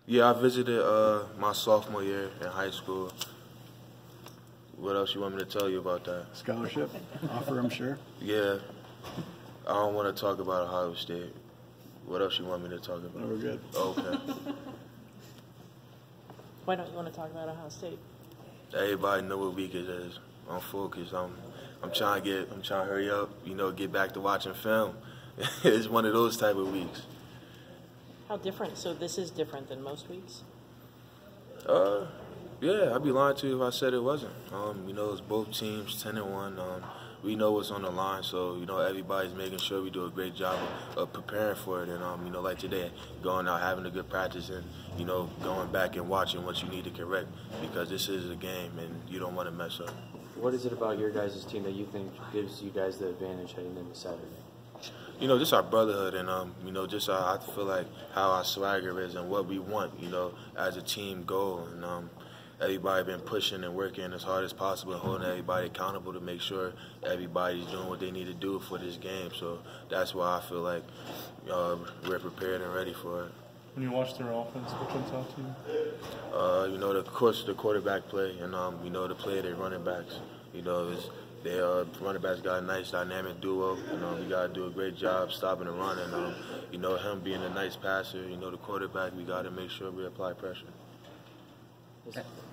Yeah, I visited my sophomore year in high school. What else you want me to tell you about that? Scholarship offer, I'm sure. Yeah, I don't want to talk about Ohio State. What else you want me to talk about? No, we're good. Okay. Why don't you want to talk about Ohio State? Everybody know what week it is. I'm focused. I'm trying to hurry up. Get back to watching film. It's one of those type of weeks. How different? So this is different than most weeks? Yeah, I'd be lying to you if I said it wasn't. It's both teams 10-1. We know what's on the line, so everybody's making sure we do a great job of preparing for it. And like today, going out having a good practice and going back and watching what you need to correct, because this is a game and you don't want to mess up. What is it about your guys' team that you think gives you guys the advantage heading into Saturday? Just our brotherhood and, just I feel like how our swagger is and what we want, as a team goal. And everybody been pushing and working as hard as possible and holding everybody accountable to make sure everybody's doing what they need to do for this game. So that's why I feel like we're prepared and ready for it. When you watch their offense, what jumps out to you? The quarterback play and, the play of their running backs. Their running backs got a nice dynamic duo. We got to do a great job stopping the run. And, him being a nice passer, the quarterback, we got to make sure we apply pressure.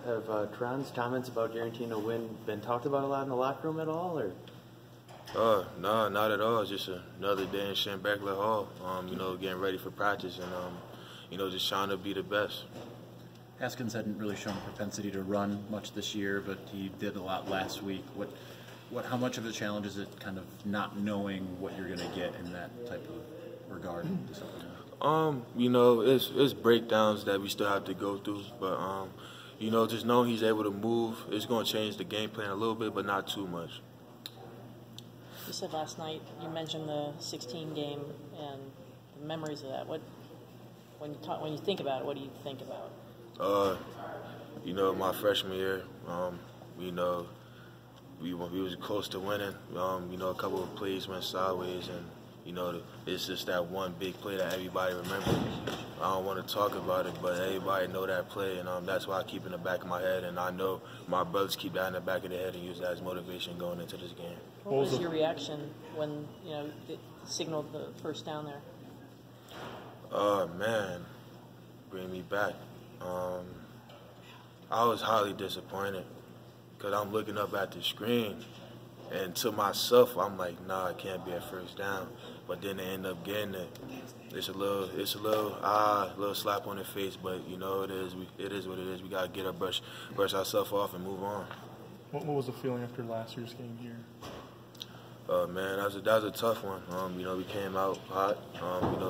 Have Tron's comments about guaranteeing a win been talked about a lot in the locker room at all? Or? No, not at all. It's just another day in Schembechler Hall, getting ready for practice and, just trying to be the best. Haskins hadn't really shown propensity to run much this year, but he did a lot last week. How much of a challenge is it kind of not knowing what you're going to get in that type of regard? It's breakdowns that we still have to go through, but just knowing he's able to move, it's going to change the game plan a little bit, but not too much. You said last night, you mentioned the 16 game and the memories of that. When you think about it, what do you think about? My freshman year, we was close to winning. A couple of plays went sideways, and it's just that one big play that everybody remembers. I don't want to talk about it, but everybody know that play, and that's why I keep it in the back of my head, and I know my brothers keep that in the back of their head and use that as motivation going into this game. What was your reaction when it signaled the first down there? Man, bring me back. I was highly disappointed because I'm looking up at the screen, and to myself, I'm like, nah, it can't be a first down. But then they end up getting it. It's a little slap on the face, but it is what it is. We gotta get our brush ourselves off and move on. What was the feeling after last year's game here? Man, that was a tough one. We came out hot,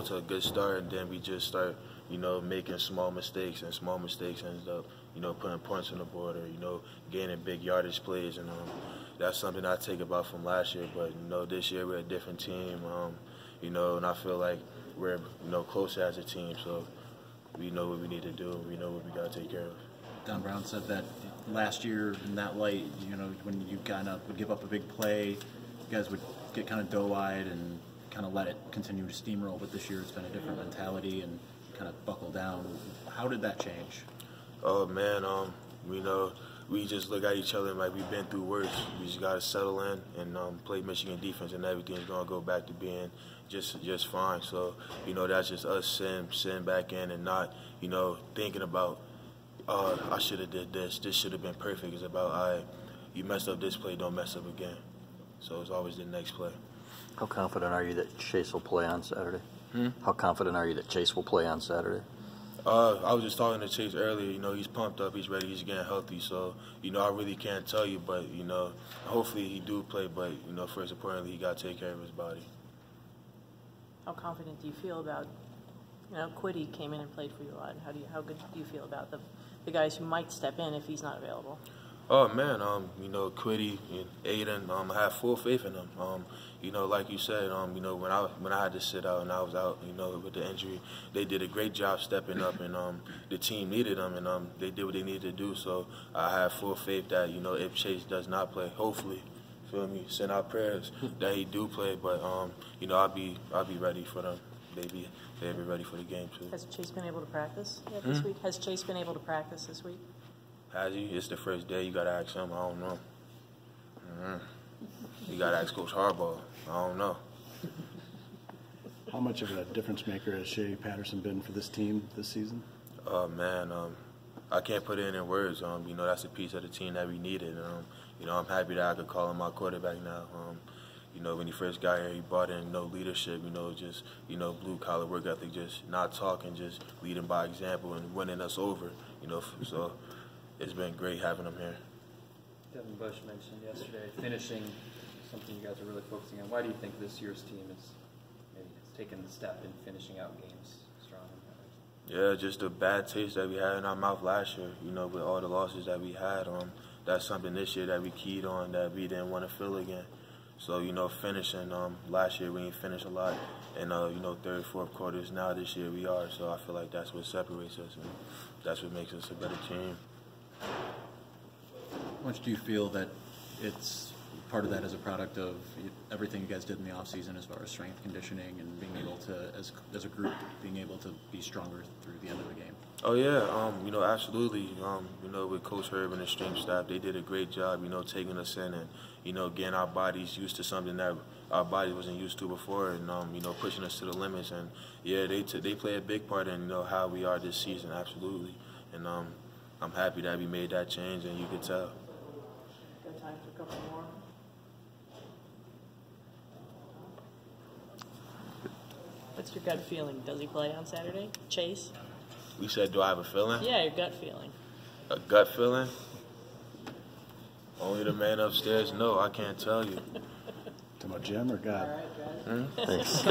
to a good start, and then we just start, making small mistakes, and small mistakes ends up, putting points on the board or, gaining big yardage plays, and that's something I take about from last year. But, this year we're a different team, and I feel like we're, closer as a team, so we know what we need to do, we know what we got to take care of. Don Brown said that last year in that light, when you kind of would give up a big play, you guys would get kind of doe-eyed and kind of let it continue to steamroll. But this year it's been a different mentality and kind of buckle down. How did that change? Oh, man, we just look at each other like we've been through worse. We just got to settle in and play Michigan defense, and everything's going to go back to being just fine. So, that's just us sitting back in and not, thinking about, I should have did this. This should have been perfect. It's about, you messed up this play, don't mess up again. So it's always the next play. How confident are you that Chase will play on Saturday? How confident are you that Chase will play on Saturday? I was just talking to Chase earlier. He's pumped up, he's ready, he's getting healthy. So, I really can't tell you, but, hopefully he do play. But, first importantly, he got to take care of his body. How confident do you feel about, Quiddy came in and played for you a lot. How good do you feel about the guys who might step in if he's not available? Oh, man, Quiddy and Aiden, I have full faith in them. Like you said, when I had to sit out and I was out, with the injury, they did a great job stepping up, and the team needed them, and they did what they needed to do. So I have full faith that, if Chase does not play, hopefully, feel me, send out prayers that he do play, but, I'll be ready for them. They favorite, ready for the game too. Has Chase been able to practice yet this week? Has Chase been able to practice this week? Has he? It's the first day. You gotta ask him. I don't know. You gotta ask Coach Harbaugh. I don't know. How much of a difference maker has Shea Patterson been for this team this season? Man, I can't put it in words. You know, that's a piece of the team that we needed. You know, I'm happy that I could call him my quarterback now. You know, when he first got here, he brought in no leadership, you know, just, you know, blue-collar work ethic, just not talking, just leading by example and winning us over, you know. So it's been great having him here. Devin Bush mentioned yesterday finishing, something you guys are really focusing on. Why do you think this year's team is maybe has taken the step in finishing out games strong? Yeah, just the bad taste that we had in our mouth last year, you know, with all the losses that we had. That's something this year that we keyed on that we didn't want to feel again. So, you know, finishing, last year we didn't finish a lot. And, you know, third, fourth quarters, now this year we are. So I feel like that's what separates us and that's what makes us a better team. How much do you feel that it's part of that as a product of everything you guys did in the offseason as far as strength conditioning and being able to, as a group, being able to be stronger through the end of the game? Oh, yeah, you know, absolutely. You know, with Coach Herb and the strength staff, they did a great job, you know, taking us in and, you know, getting our bodies used to something that our body wasn't used to before and, you know, pushing us to the limits. And, yeah, they play a big part in, you know, how we are this season, absolutely. And I'm happy that we made that change, and you can tell. Got time for a couple more. What's your gut feeling? Does he play on Saturday? Chase? We said, do I have a feeling? Yeah, your gut feeling. A gut feeling? Only the man upstairs know. I can't tell you. Talking about Jim or God? All right, guys. Thanks.